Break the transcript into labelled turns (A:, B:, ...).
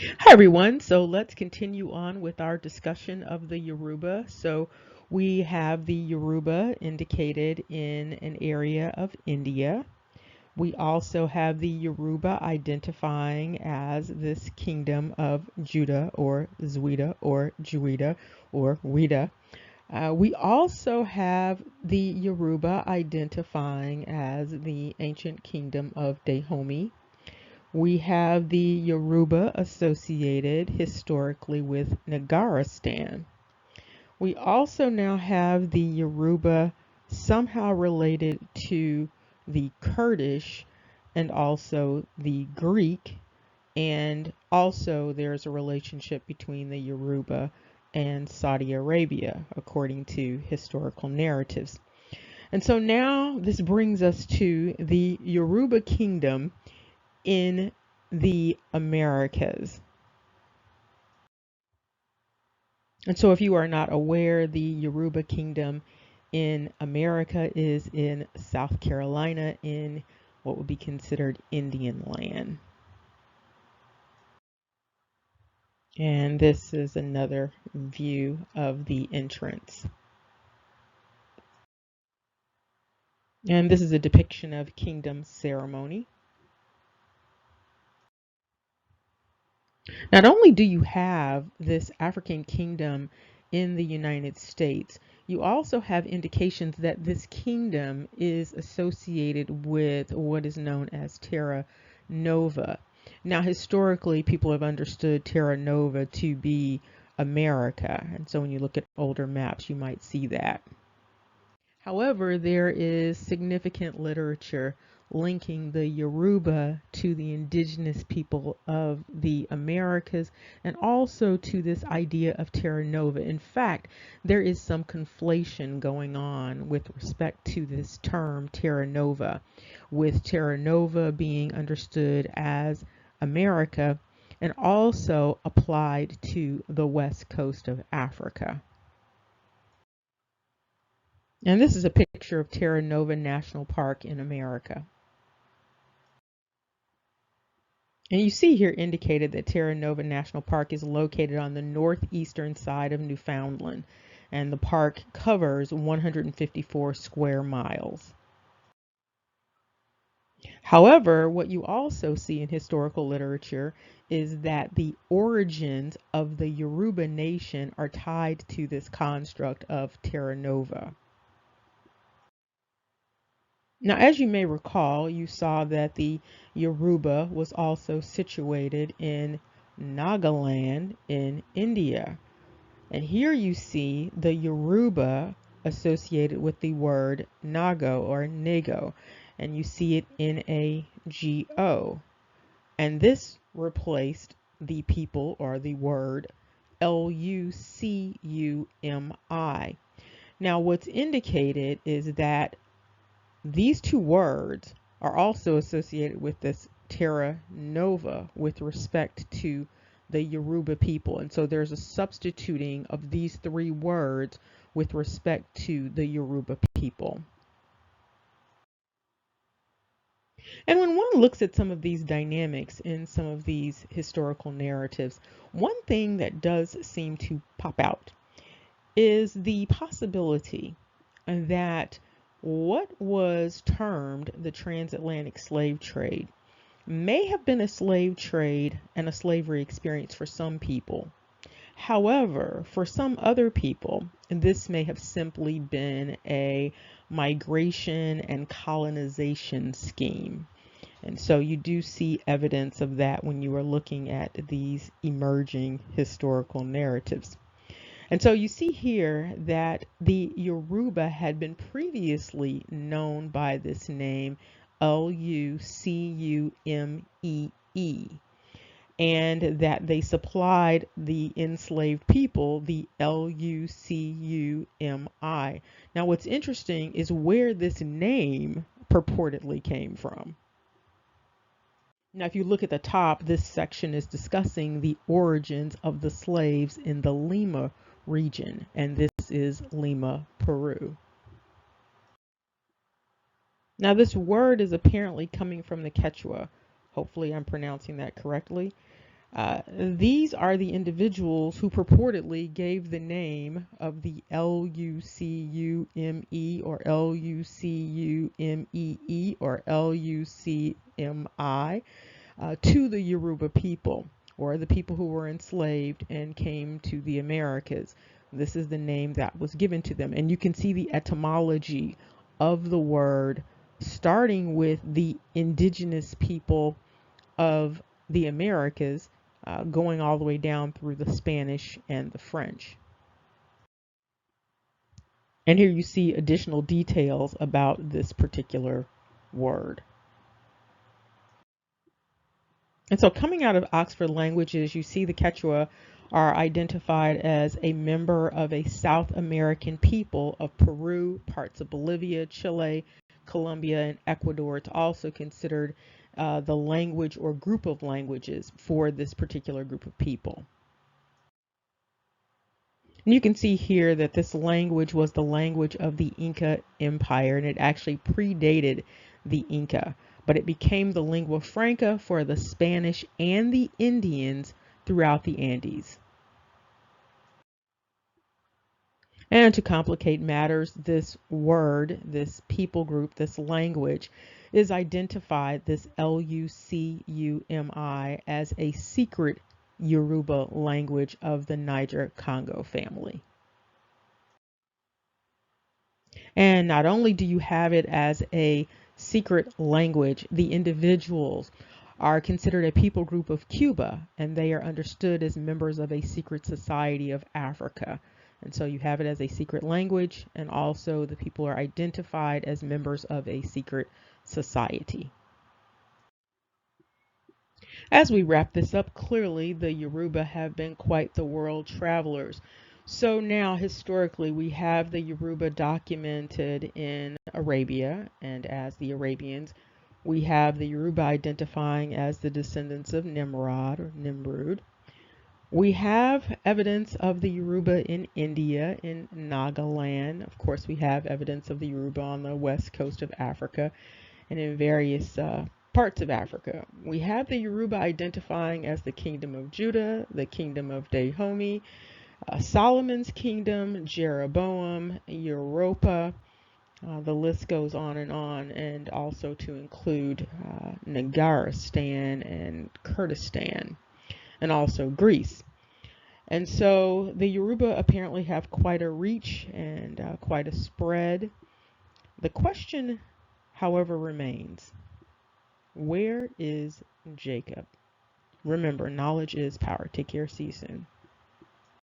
A: Hi everyone. So let's continue on with our discussion of the Yoruba. So we have the Yoruba indicated in an area of India. We also have the Yoruba identifying as this kingdom of Judah or Zwida or Juida or Wida. We also have the Yoruba identifying as the ancient kingdom of Dahomey. We have the Yoruba associated historically with Nagaristan. We also now have the Yoruba somehow related to the Kurdish and also the Greek, and also there's a relationship between the Yoruba and Saudi Arabia, according to historical narratives. And so now this brings us to the Yoruba kingdom in the Americas. And so if you are not aware, the Yoruba kingdom in America is in South Carolina in what would be considered Indian land. And this is another view of the entrance. And this is a depiction of kingdom ceremony. Not only do you have this African kingdom in the United States, you also have indications that this kingdom is associated with what is known as Terra Nova. Now, historically, people have understood Terra Nova to be America, and so when you look at older maps, you might see that. However, there is significant literature linking the Yoruba to the indigenous people of the Americas and also to this idea of Terra Nova. In fact, there is some conflation going on with respect to this term Terra Nova, with Terra Nova being understood as America and also applied to the west coast of Africa. And this is a picture of Terra Nova National Park in America. And you see here indicated that Terra Nova National Park is located on the northeastern side of Newfoundland, and the park covers 154 square miles. However, what you also see in historical literature is that the origins of the Yoruba nation are tied to this construct of Terra Nova. Now, as you may recall, you saw that the Yoruba was also situated in Nagaland in India. And here you see the Yoruba associated with the word Nago or Nago, and you see it Nago. And this replaced the people or the word Lucumi. Now, what's indicated is that these two words are also associated with this Terra Nova with respect to the Yoruba people. And so there's a substituting of these three words with respect to the Yoruba people. And when one looks at some of these dynamics in some of these historical narratives, one thing that does seem to pop out is the possibility that what was termed the transatlantic slave trade may have been a slave trade and a slavery experience for some people. However, for some other people, this may have simply been a migration and colonization scheme. And so you do see evidence of that when you are looking at these emerging historical narratives. And so you see here that the Yoruba had been previously known by this name, Lucumee, and that they supplied the enslaved people the Lucumi. Now, what's interesting is where this name purportedly came from. Now, if you look at the top, this section is discussing the origins of the slaves in the Lima region, and this is Lima, Peru. Now, this word is apparently coming from the Quechua. Hopefully, I'm pronouncing that correctly. These are the individuals who purportedly gave the name of the Lucume or Lucumee or Lucmi to the Yoruba people, or the people who were enslaved and came to the Americas. This is the name that was given to them. And you can see the etymology of the word starting with the indigenous people of the Americas, going all the way down through the Spanish and the French. And here you see additional details about this particular word. And so coming out of Oxford Languages, you see the Quechua are identified as a member of a South American people of Peru, parts of Bolivia, Chile, Colombia, and Ecuador. It's also considered the language or group of languages for this particular group of people. And you can see here that this language was the language of the Inca Empire, and it actually predated the Inca, but it became the lingua franca for the Spanish and the Indians throughout the Andes. And to complicate matters, this word, this people group, this language is identified, this Lucumi, as a secret Yoruba language of the Niger-Congo family. And not only do you have it as a secret language, the individuals are considered a people group of Cuba, and they are understood as members of a secret society of Africa. And so you have it as a secret language, and also the people are identified as members of a secret society. As we wrap this up, clearly the Yoruba have been quite the world travelers. So now historically we have the Yoruba documented in Arabia, and as the Arabians, we have the Yoruba identifying as the descendants of Nimrod or Nimrud. We have evidence of the Yoruba in India, in Nagaland. Of course, we have evidence of the Yoruba on the west coast of Africa and in various parts of Africa. We have the Yoruba identifying as the Kingdom of Judah, the Kingdom of Dahomey, Solomon's Kingdom, Jeroboam, Europa. The list goes on, and also to include Nagaristan and Kurdistan, and also Greece. And so the Yoruba apparently have quite a reach and quite a spread. The question, however, remains, where is Jacob? Remember, knowledge is power. Take care. See you soon.